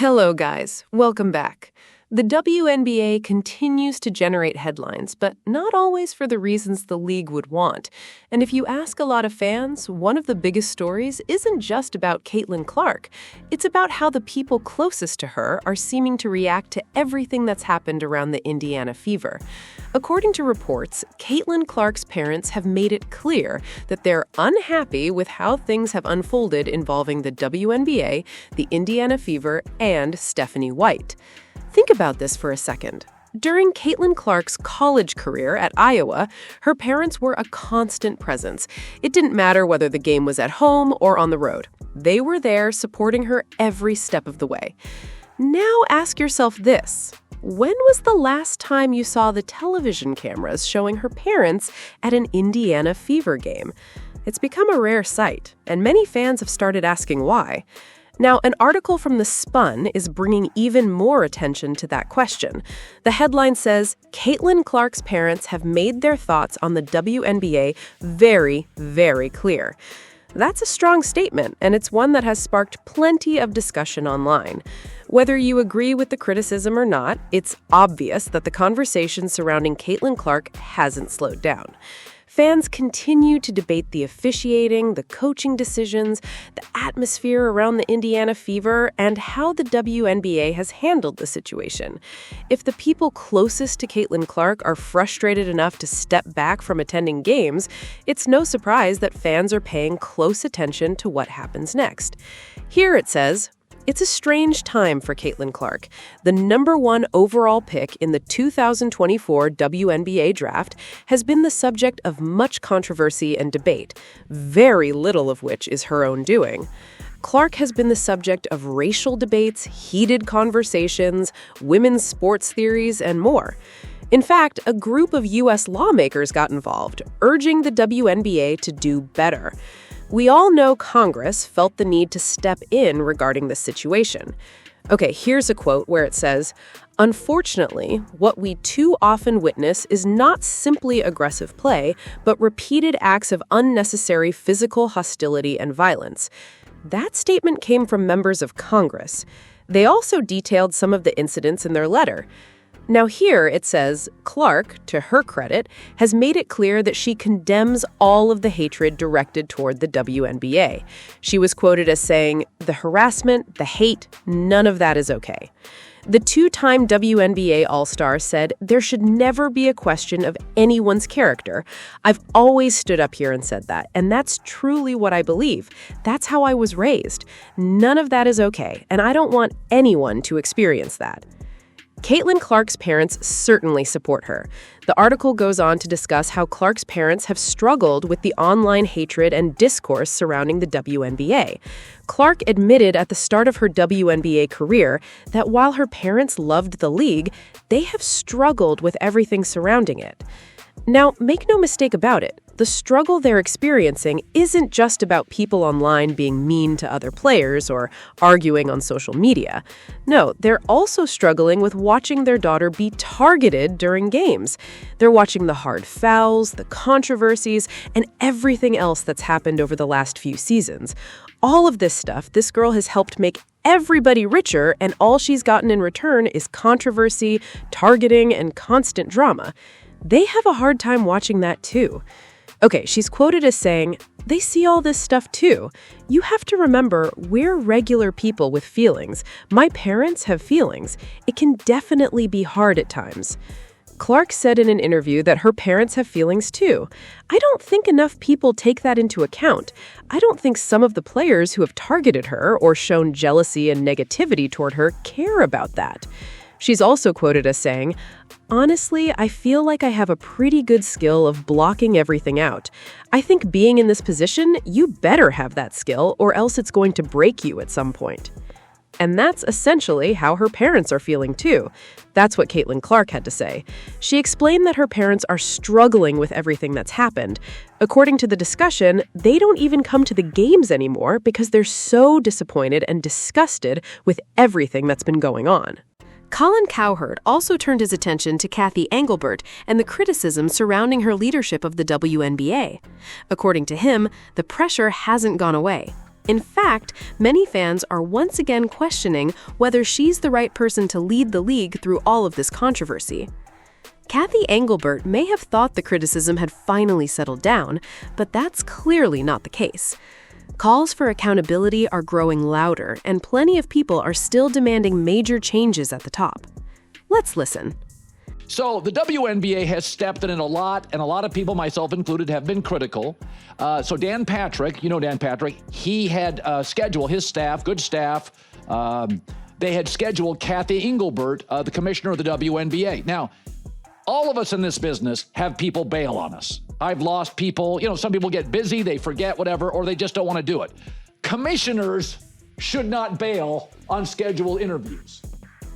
Hello, guys. Welcome back. The WNBA continues to generate headlines, but not always for the reasons the league would want. And if you ask a lot of fans, one of the biggest stories isn't just about Caitlin Clark. It's about how the people closest to her are seeming to react to everything that's happened around the Indiana fever. According to reports, Caitlin Clark's parents have made it clear that they're unhappy with how things have unfolded involving the WNBA, the Indiana fever, and Stephanie White. Think about this for a second. During Caitlin Clark's college career at Iowa, her parents were a constant presence. It didn't matter whether the game was at home or on the road. They were there supporting her every step of the way. Now ask yourself this. When was the last time you saw the television cameras showing her parents at an Indiana fever game? It's become a rare sight, and many fans have started asking why. Now, an article from The Spun is bringing even more attention to that question. The headline says, Caitlin Clark's parents have made their thoughts on the WNBA very, very clear. That's a strong statement, and it's one that has sparked plenty of discussion online. Whether you agree with the criticism or not, it's obvious that the conversation surrounding Caitlin Clark hasn't slowed down. Fans continue to debate the officiating, the coaching decisions, the atmosphere around the Indiana fever, and how the WNBA has handled the situation. If the people closest to Caitlin Clark are frustrated enough to step back from attending games, it's no surprise that fans are paying close attention to what happens next. Here it says, it's a strange time for Caitlin Clark. The #1 overall pick in the 2024 WNBA draft has been the subject of much controversy and debate, very little of which is her own doing. Clark has been the subject of racial debates, heated conversations, women's sports theories, and more. In fact, a group of U.S. lawmakers got involved, urging the WNBA to do better. We all know Congress felt the need to step in regarding this situation. Okay, here's a quote where it says, "Unfortunately, what we too often witness is not simply aggressive play, but repeated acts of unnecessary physical hostility and violence." That statement came from members of Congress. They also detailed some of the incidents in their letter. Now here it says, Clark, to her credit, has made it clear that she condemns all of the hatred directed toward the WNBA. She was quoted as saying, "The harassment, the hate, none of that is okay." The two-time WNBA All-Star said, "There should never be a question of anyone's character. I've always stood up here and said that, and that's truly what I believe. That's how I was raised. None of that is okay, and I don't want anyone to experience that." Caitlin Clark's parents certainly support her. The article goes on to discuss how Clark's parents have struggled with the online hatred and discourse surrounding the WNBA. Clark admitted at the start of her WNBA career that while her parents loved the league, they have struggled with everything surrounding it. Now, make no mistake about it. The struggle they're experiencing isn't just about people online being mean to other players or arguing on social media. No, they're also struggling with watching their daughter be targeted during games. They're watching the hard fouls, the controversies, and everything else that's happened over the last few seasons. All of this stuff, this girl has helped make everybody richer, and all she's gotten in return is controversy, targeting, and constant drama. They have a hard time watching that too. Okay, she's quoted as saying, "They see all this stuff too. You have to remember, we're regular people with feelings. My parents have feelings. It can definitely be hard at times." Clark said in an interview that her parents have feelings too. "I don't think enough people take that into account. I don't think some of the players who have targeted her or shown jealousy and negativity toward her care about that." She's also quoted as saying, "Honestly, I feel like I have a pretty good skill of blocking everything out. I think being in this position, you better have that skill or else it's going to break you at some point." And that's essentially how her parents are feeling too. That's what Caitlin Clark had to say. She explained that her parents are struggling with everything that's happened. According to the discussion, they don't even come to the games anymore because they're so disappointed and disgusted with everything that's been going on. Colin Cowherd also turned his attention to Kathy Engelbert and the criticism surrounding her leadership of the WNBA. According to him, the pressure hasn't gone away. In fact, many fans are once again questioning whether she's the right person to lead the league through all of this controversy. Kathy Engelbert may have thought the criticism had finally settled down, but that's clearly not the case. Calls for accountability are growing louder, and plenty of people are still demanding major changes at the top. Let's listen. So the WNBA has stepped in it a lot, and a lot of people, myself included, have been critical. So Dan Patrick, you know Dan Patrick, he had scheduled his staff, good staff. They had scheduled Kathy Engelbert, the commissioner of the WNBA. Now, all of us in this business have people bail on us. I've lost people, some people get busy, they forget whatever, or they just don't want to do it. Commissioners should not bail on scheduled interviews.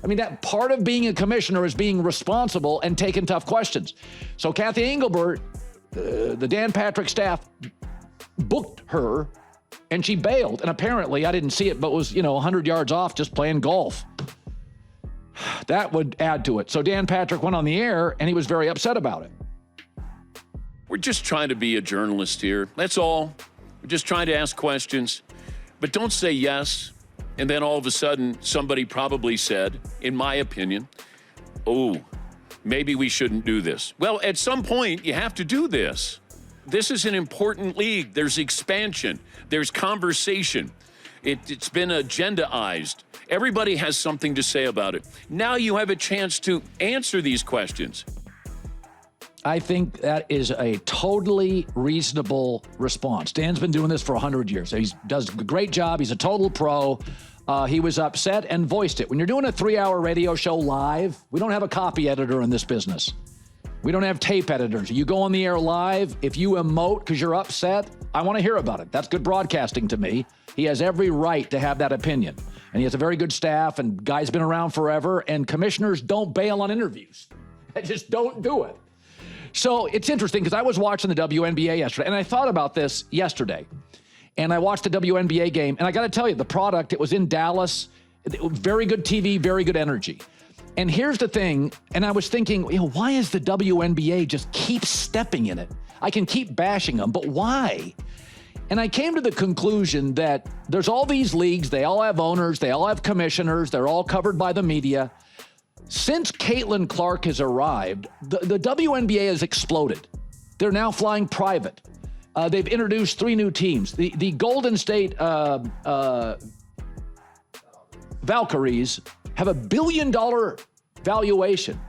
I mean, that part of being a commissioner is being responsible and taking tough questions. So Kathy Engelbert, the Dan Patrick staff, booked her, and she bailed. And apparently, I didn't see it, but was, 100 yards off just playing golf. That would add to it. So Dan Patrick went on the air, and he was very upset about it. We're just trying to be a journalist here. That's all. We're just trying to ask questions. But don't say yes. And then all of a sudden, somebody probably said, in my opinion, oh, maybe we shouldn't do this. Well, at some point, you have to do this. This is an important league. There's expansion. There's conversation. It's been agendaized. Everybody has something to say about it. Now you have a chance to answer these questions. I think that is a totally reasonable response. Dan's been doing this for 100 years. He does a great job. He's a total pro. He was upset and voiced it. When you're doing a 3-hour radio show live, we don't have a copy editor in this business. We don't have tape editors. You go on the air live. If you emote because you're upset, I want to hear about it. That's good broadcasting to me. He has every right to have that opinion. And he has a very good staff, and guy's been around forever, and commissioners don't bail on interviews. They just don't do it. So it's interesting because I was watching the WNBA yesterday, and I thought about this yesterday. And I watched the WNBA game, and I got to tell you, the product, it was in Dallas, very good TV, very good energy. And here's the thing, and I was thinking, why is the WNBA just keep stepping in it? I can keep bashing them, but why? And I came to the conclusion that there's all these leagues, they all have owners, they all have commissioners, they're all covered by the media. Since Caitlin Clark has arrived, the WNBA has exploded. They're now flying private. They've introduced 3 new teams. The Golden State Valkyries have $1 billion valuation.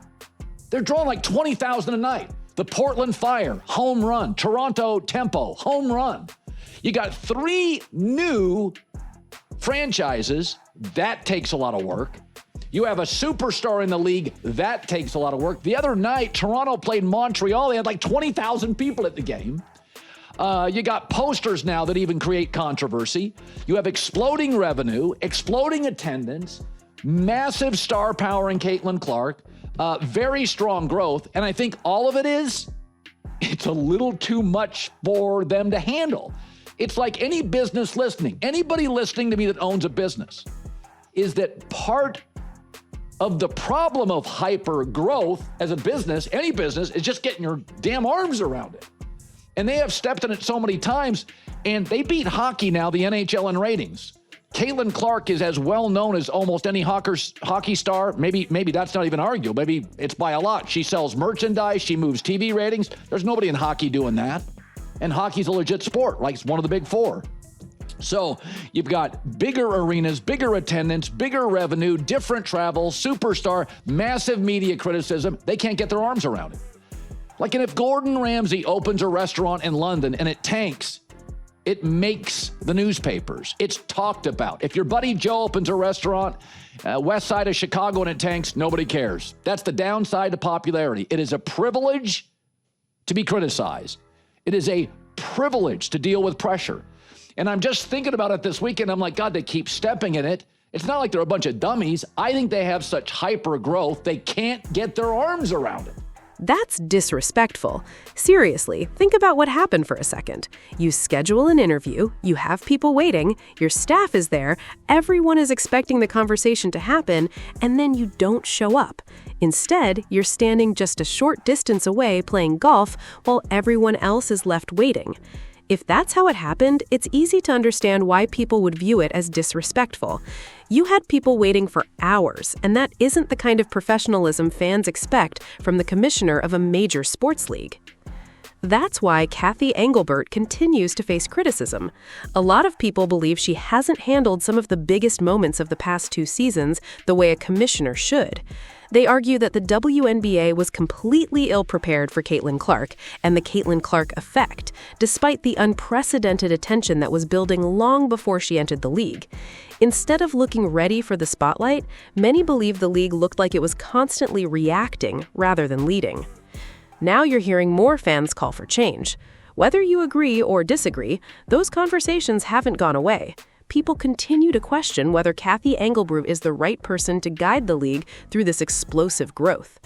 They're drawing like 20,000 a night. The Portland Fire, home run. Toronto Tempo, home run. You got 3 new franchises. That takes a lot of work. You have a superstar in the league. That takes a lot of work. The other night, Toronto played Montreal. They had like 20,000 people at the game. You got posters now that even create controversy. You have exploding revenue, exploding attendance, massive star power in Caitlin Clark, very strong growth. And I think all of it it's a little too much for them to handle. It's like any business listening. Anybody listening to me that owns a business is that part of the problem of hyper growth as a business, any business, is just getting your damn arms around it. And they have stepped in it so many times, and they beat hockey now, the NHL in ratings. Caitlin Clark is as well known as almost any hockey star. Maybe that's not even arguable. Maybe it's by a lot. She sells merchandise. She moves TV ratings. There's nobody in hockey doing that. And hockey's a legit sport, like it's one of the big 4. So you've got bigger arenas, bigger attendance, bigger revenue, different travel, superstar, massive media criticism. They can't get their arms around it. Like, and if Gordon Ramsay opens a restaurant in London and it tanks, it makes the newspapers. It's talked about. If your buddy Joe opens a restaurant, west side of Chicago, and it tanks, nobody cares. That's the downside to popularity. It is a privilege to be criticized. It is a privilege to deal with pressure. And I'm just thinking about it this weekend. I'm like, God, they keep stepping in it. It's not like they're a bunch of dummies. I think they have such hyper growth, they can't get their arms around it. That's disrespectful. Seriously, think about what happened for a second. You schedule an interview, you have people waiting, your staff is there, everyone is expecting the conversation to happen, and then you don't show up. Instead, you're standing just a short distance away playing golf while everyone else is left waiting. If that's how it happened, it's easy to understand why people would view it as disrespectful. You had people waiting for hours, and that isn't the kind of professionalism fans expect from the commissioner of a major sports league. That's why Kathy Engelbert continues to face criticism. A lot of people believe she hasn't handled some of the biggest moments of the past 2 seasons the way a commissioner should. They argue that the WNBA was completely ill-prepared for Caitlin Clark and the Caitlin Clark effect, despite the unprecedented attention that was building long before she entered the league. Instead of looking ready for the spotlight, many believe the league looked like it was constantly reacting rather than leading. Now you're hearing more fans call for change. Whether you agree or disagree, those conversations haven't gone away. People continue to question whether Kathy Engelbert is the right person to guide the league through this explosive growth.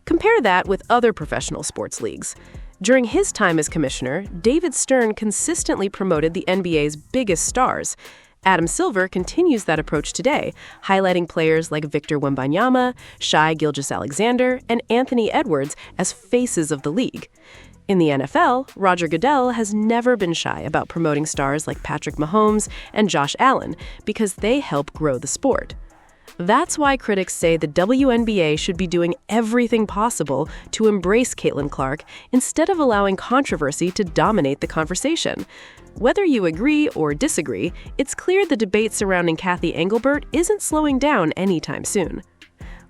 Compare that with other professional sports leagues. During his time as commissioner, David Stern consistently promoted the NBA's biggest stars. Adam Silver continues that approach today, highlighting players like Victor Wembanyama, Shai Gilgeous-Alexander, and Anthony Edwards as faces of the league. In the NFL, Roger Goodell has never been shy about promoting stars like Patrick Mahomes and Josh Allen because they help grow the sport. That's why critics say the WNBA should be doing everything possible to embrace Caitlin Clark instead of allowing controversy to dominate the conversation. Whether you agree or disagree, it's clear the debate surrounding Kathy Engelbert isn't slowing down anytime soon.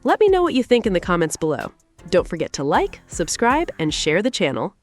Let me know what you think in the comments below. Don't forget to like, subscribe, and share the channel.